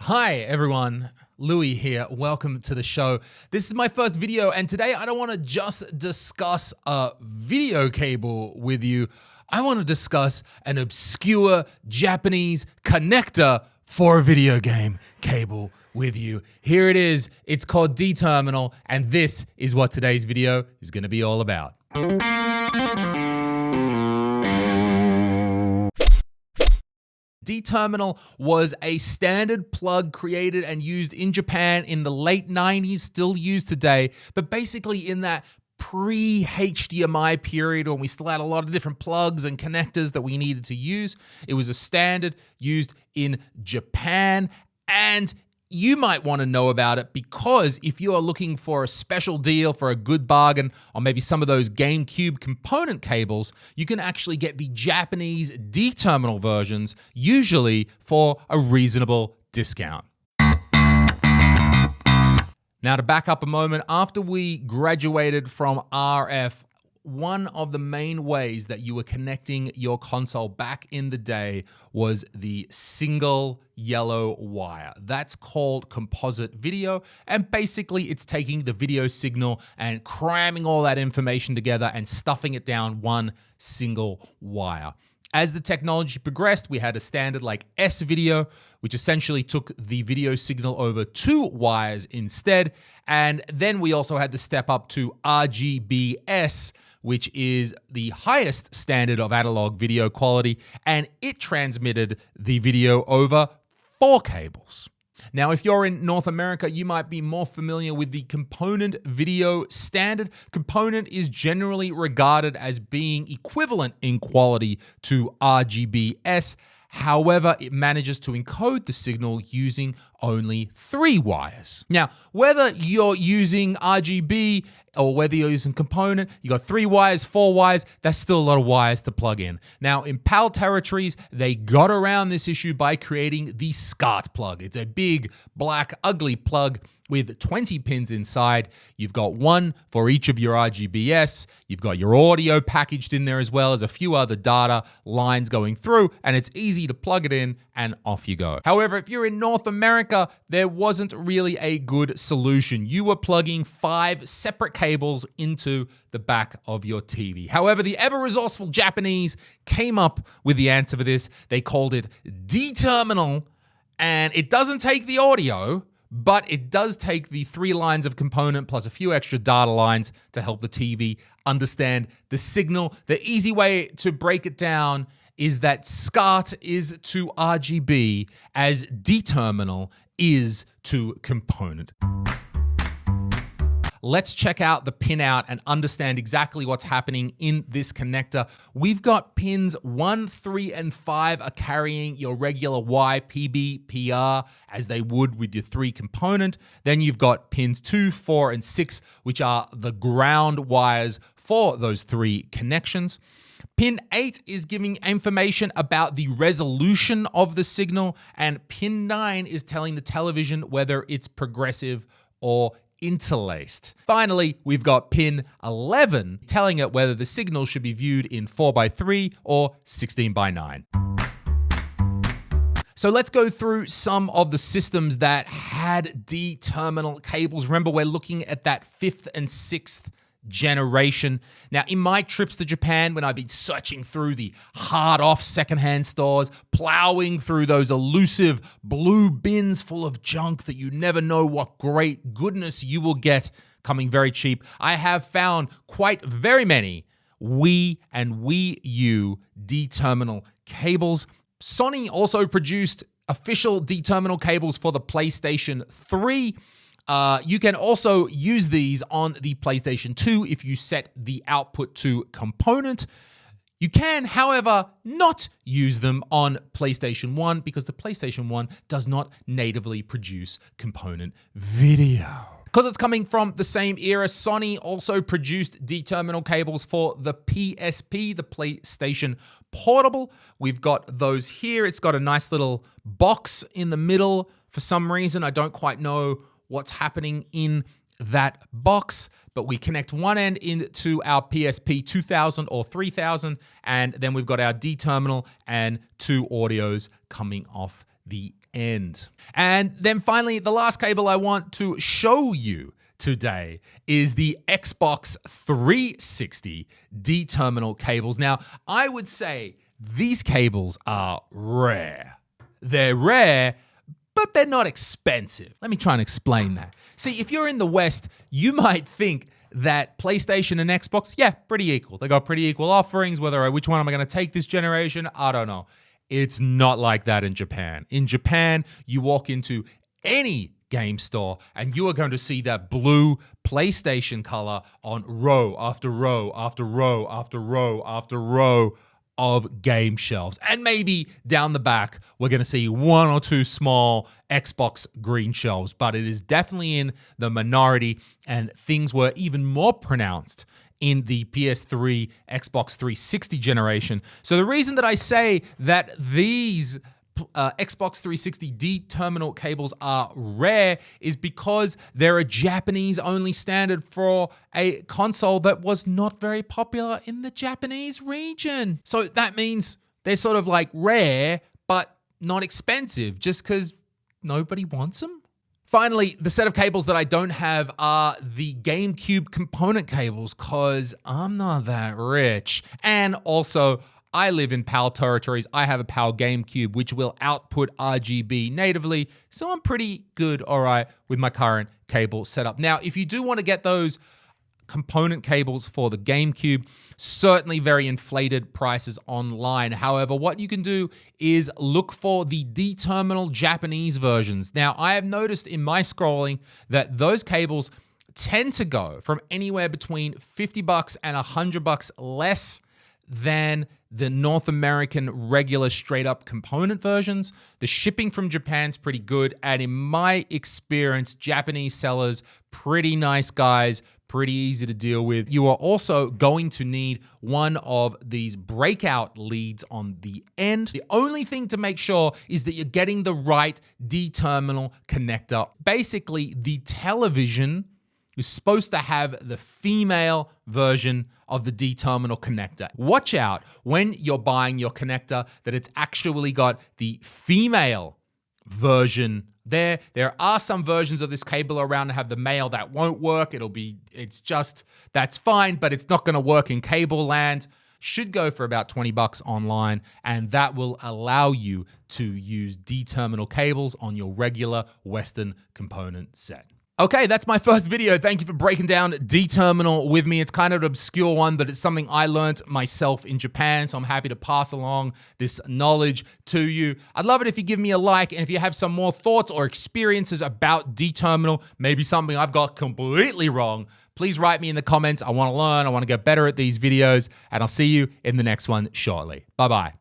Hi everyone, Louis here. Welcome to the show. This is my first video, and today I don't want to just discuss a video cable with you. I want to discuss an obscure Japanese connector for a video game cable with you. Here it is. It's called D-Terminal, and this is what today's video is going to be all about. D-Terminal was a standard plug created and used in Japan in the late 90s, still used today, but basically in that pre-HDMI period when we still had a lot of different plugs and connectors that we needed to use. It was a standard used in Japan, and you might want to know about it because if you are looking for a special deal for a good bargain on maybe some of those Gamecube component cables, you can actually get the Japanese D-Terminal versions, usually for a reasonable discount. Now, to back up a moment, after we graduated from RF, one of the main ways that you were connecting your console back in the day was the single yellow wire. That's called composite video, and basically it's taking the video signal and cramming all that information together and stuffing it down one single wire. As the technology progressed, we had a standard like S-Video, which essentially took the video signal over two wires instead. And then we also had the step up to RGBS, which is the highest standard of analog video quality, and it transmitted the video over four cables. Now, if you're in North America, you might be more familiar with the component video standard. Component is generally regarded as being equivalent in quality to RGBS. However, it manages to encode the signal using only three wires. Now, whether you're using RGB or whether you're using component, you got three wires, four wires, that's still a lot of wires to plug in. Now, in PAL territories, they got around this issue by creating the Scart Plug. It's a big, black, ugly plug with 20 pins inside. You've got one for each of your RGBS. You've got your audio packaged in there as well as a few other data lines going through, and it's easy to plug it in and off you go. However, if you're in North America, there wasn't really a good solution. You were plugging 5 separate cables into the back of your TV. However, the ever-resourceful Japanese came up with the answer for this. They called it D-Terminal, and it doesn't take the audio, but it does take the 3 lines of component plus a few extra data lines to help the TV understand the signal. The easy way to break it down is that SCART is to RGB as D-Terminal is to component. Let's check out the pinout and understand exactly what's happening in this connector. We've got pins 1, 3, and 5 are carrying your regular Y, PB, PR, as they would with your 3 component. Then you've got pins 2, 4, and 6, which are the ground wires for those 3 connections. Pin 8 is giving information about the resolution of the signal, and pin 9 is telling the television whether it's progressive or interlaced. Finally, we've got pin 11 telling it whether the signal should be viewed in 4:3 or 16:9. So let's go through some of the systems that had D-Terminal cables. Remember, we're looking at that 5th and 6th generation. Now, in my trips to Japan, when I've been searching through the hard-off secondhand stores, plowing through those elusive blue bins full of junk that you never know what great goodness you will get coming very cheap, I have found quite very many Wii and Wii U D-Terminal cables. Sony also produced official D-Terminal cables for the PlayStation 3. You can also use these on the PlayStation 2 if you set the output to component. You can, however, not use them on PlayStation 1 because the PlayStation 1 does not natively produce component video. Because it's coming from the same era, Sony also produced D-Terminal cables for the PSP, the PlayStation Portable. We've got those here. It's got a nice little box in the middle. For some reason, I don't quite know what's happening in that box, but we connect one end into our PSP 2000 or 3000, and then we've got our D-Terminal and 2 audios coming off the end. And then finally, the last cable I want to show you today is the Xbox 360 D-terminal cables. Now, I would say these cables are rare. They're rare, but they're not expensive. Let me try and explain that. See, if you're in the West, you might think that PlayStation and Xbox, yeah, pretty equal. They got pretty equal offerings. Which one am I going to take this generation? I don't know. It's not like that in Japan. In Japan, you walk into any game store and you are going to see that blue PlayStation color on row after row after row after row after row of game shelves. And maybe down the back, we're going to see one or two small Xbox green shelves, but it is definitely in the minority, and things were even more pronounced in the PS3, Xbox 360 generation. So the reason that I say that these Xbox 360 D-terminal cables are rare is because they're a Japanese-only standard for a console that was not very popular in the Japanese region. So that means they're sort of like rare, but not expensive, just because nobody wants them. Finally, the set of cables that I don't have are the Gamecube component cables, because I'm not that rich. And also, I live in PAL territories. I have a PAL Gamecube, which will output RGB natively. So I'm pretty good, all right, with my current cable setup. Now, if you do want to get those component cables for the Gamecube, certainly very inflated prices online. However, what you can do is look for the D-terminal Japanese versions. Now, I have noticed in my scrolling that those cables tend to go from anywhere between $50 and $100 less than the North American regular straight up component versions. The shipping from Japan's pretty good, and in my experience, Japanese sellers, pretty nice guys, pretty easy to deal with. You are also going to need one of these breakout leads on the end. The only thing to make sure is that you're getting the right D-terminal connector. Basically, the television is supposed to have the female version of the D-terminal connector. Watch out when you're buying your connector that it's actually got the female version there. There are some versions of this cable around that have the male that won't work. That's fine, but it's not gonna work in cable land. Should go for about $20 online, and that will allow you to use D-terminal cables on your regular Western component set. Okay, that's my first video. Thank you for breaking down D-terminal with me. It's kind of an obscure one, but it's something I learned myself in Japan, so I'm happy to pass along this knowledge to you. I'd love it if you give me a like, and if you have some more thoughts or experiences about D-terminal, maybe something I've got completely wrong, please write me in the comments. I want to learn. I want to get better at these videos, and I'll see you in the next one shortly. Bye-bye.